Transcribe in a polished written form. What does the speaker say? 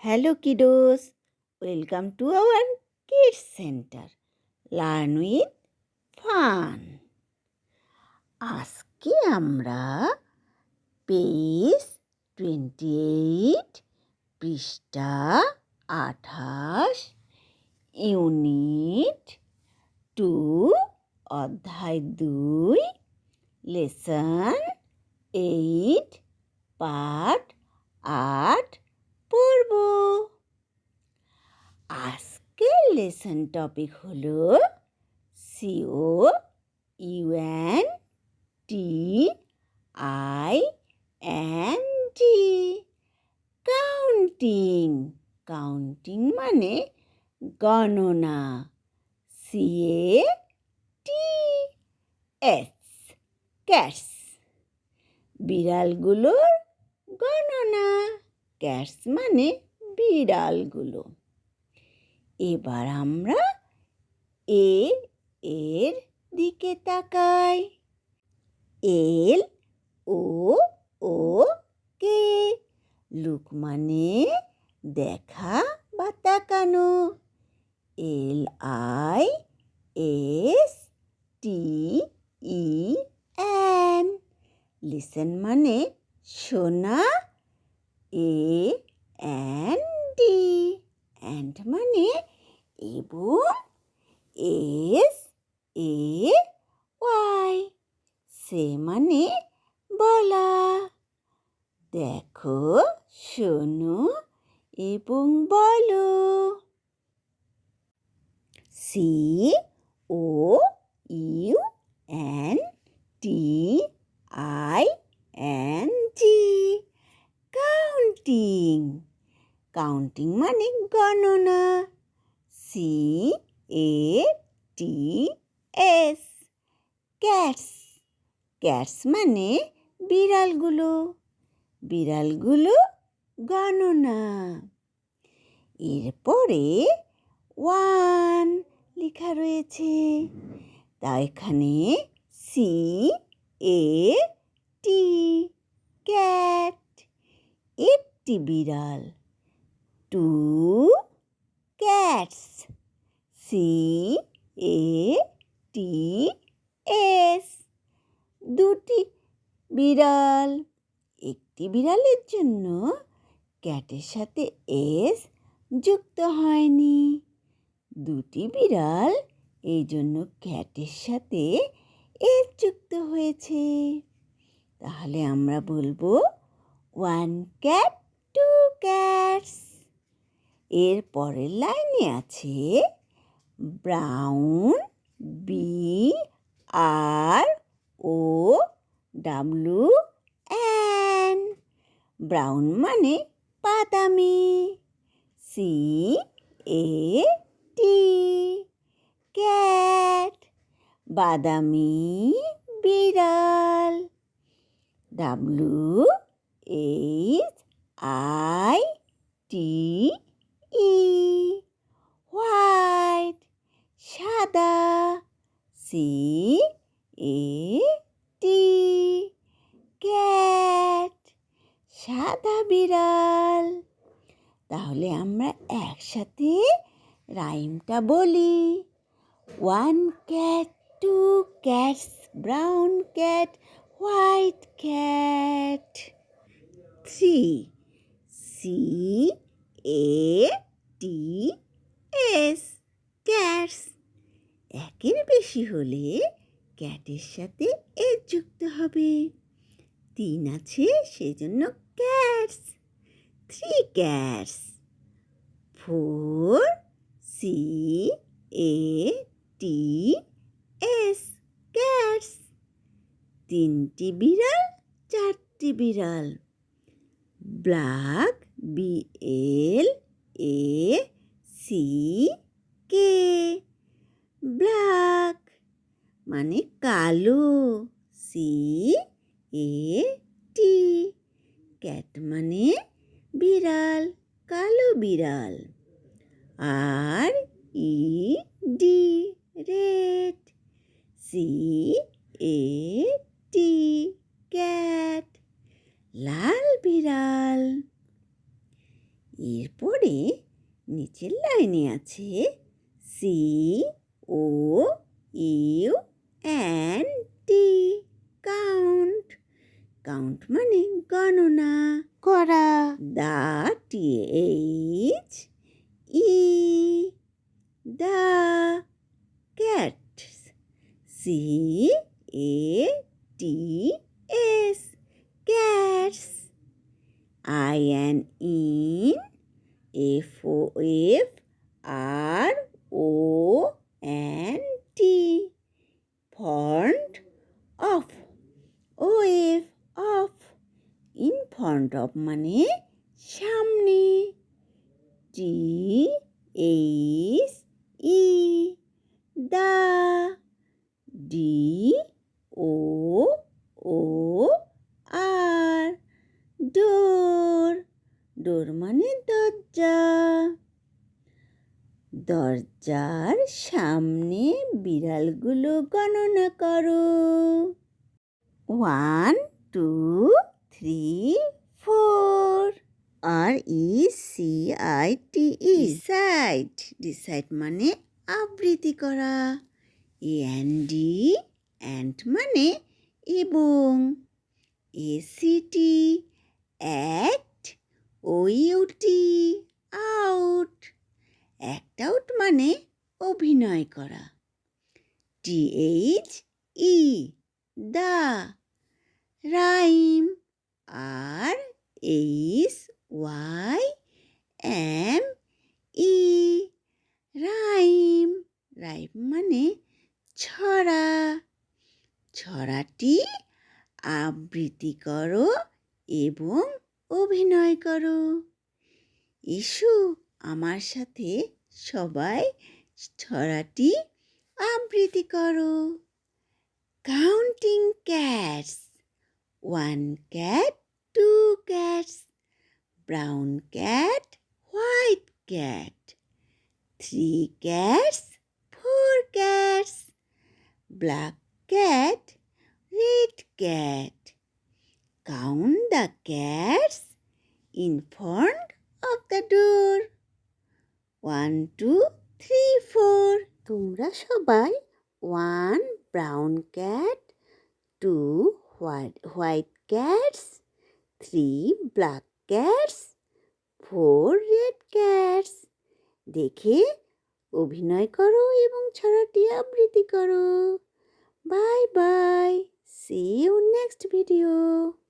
Hello kiddos, welcome to our Kids Center. Learn with Fun. আজকে আমরা page 28 পৃষ্ঠা 28 unit 2 অধ্যায় 2 লেসন 8 পার্ট 8 পড়ব। আজকের লেসন টপিক হলো COUNTING কাউন্টিং। কাউন্টিং মানে গণনা। CATS ক্যাটস বিড়ালগুলোর গণনা। ক্যাটস মানে বিড়ালগুলো। এবার আমরা এর দিকে তাকাই। LOOK লুক মানে দেখা বা তাকানো। LISTEN লিসেন মানে শোনা। AND মানে এবং। SAY সে মানে বলা। দেখো, শোনো এবং বলো। COUNTING counting. কাউন্টিং মানে গণনা। CATS cats. ক্যাটস মানে বিড়ালগুলো। বিড়ালগুলো গণনা। এরপরে 1 লেখা রয়েছে, তা এখানে CAT ক্যাট একটি বিড়াল। 2 ক্যাটস CATS দুটি বিড়াল। একটি বিড়ালের জন্য ক্যাটের সাথে এস যুক্ত হয়নি। দুটি বিড়াল এই জন্য ক্যাটের সাথে এস যুক্ত হয়েছে। তাহলে আমরা বলবো 1 ক্যাট 2 ক্যাটস। এর পরের লাইনে আছে ব্রাউন BROWN ব্রাউন মানে বাদামি। CAT ক্যাট বাদামি বিড়াল। WHITE হোয়াইট সাদা। CAT ক্যাট সাদা বিড়াল। তাহলে আমরা একসাথে রাইমটা বলি। 1 cat 2 cats brown cat white cat. 3 CATS cats. একের বেশি হলে ক্যাটের সাথে এস যুক্ত হবে। 3 আছে সেজন্য ক্যাটস। 3 ক্যাটস। 4 CATS cats. 3টি বিড়াল 4টি বিড়াল। ব্ল্যাক BLACK ব্ল্যাক মানে কালো। CAT ক্যাট মানে বিড়াল, কালো বিড়াল। RED red. CAT ক্যাট লাল বিড়াল। এরপরে নিচের লাইনে আছে COUNT, কাউন্ট। কাউন্ট মানে গণনা করা। THE, the cats, CATS, cats. INFORONT, font of, of, in front of মানে সামনে। THE, the, DOOR, ডোর। ডোর মানে দরজা। দরজার সামনে বিড়ালগুলো গণনা করো। 1 2 3 4। RECITE, recite. রিসাইট মানে আবৃত্তি করা। AND, অ্যান্ড মানে এবং। ACT, act. OUT, out. Act out মানে অভিনয় করা। THE, the, rhyme. RHYME, rhyme. Rhyme মানে ছড়া। ছড়াটি আবৃত্তি করো এবং অভিনয় করো। এসো আমার সাথে সবাই ছড়াটি আবৃত্তি করো। Counting cats, 1 cat, 2 cats, brown cat, white cat, 3 cats, 4 cats, black cat, red cat. Count the cats in front of the door. 1 2 3 4। তোমরা সবাই 1 brown cat, 2 white cats, 3 black cats, 4 red cats দেখে অভিনয় করো এবং ছড়াটি আবৃত্তি করো। Bye bye, see you next video.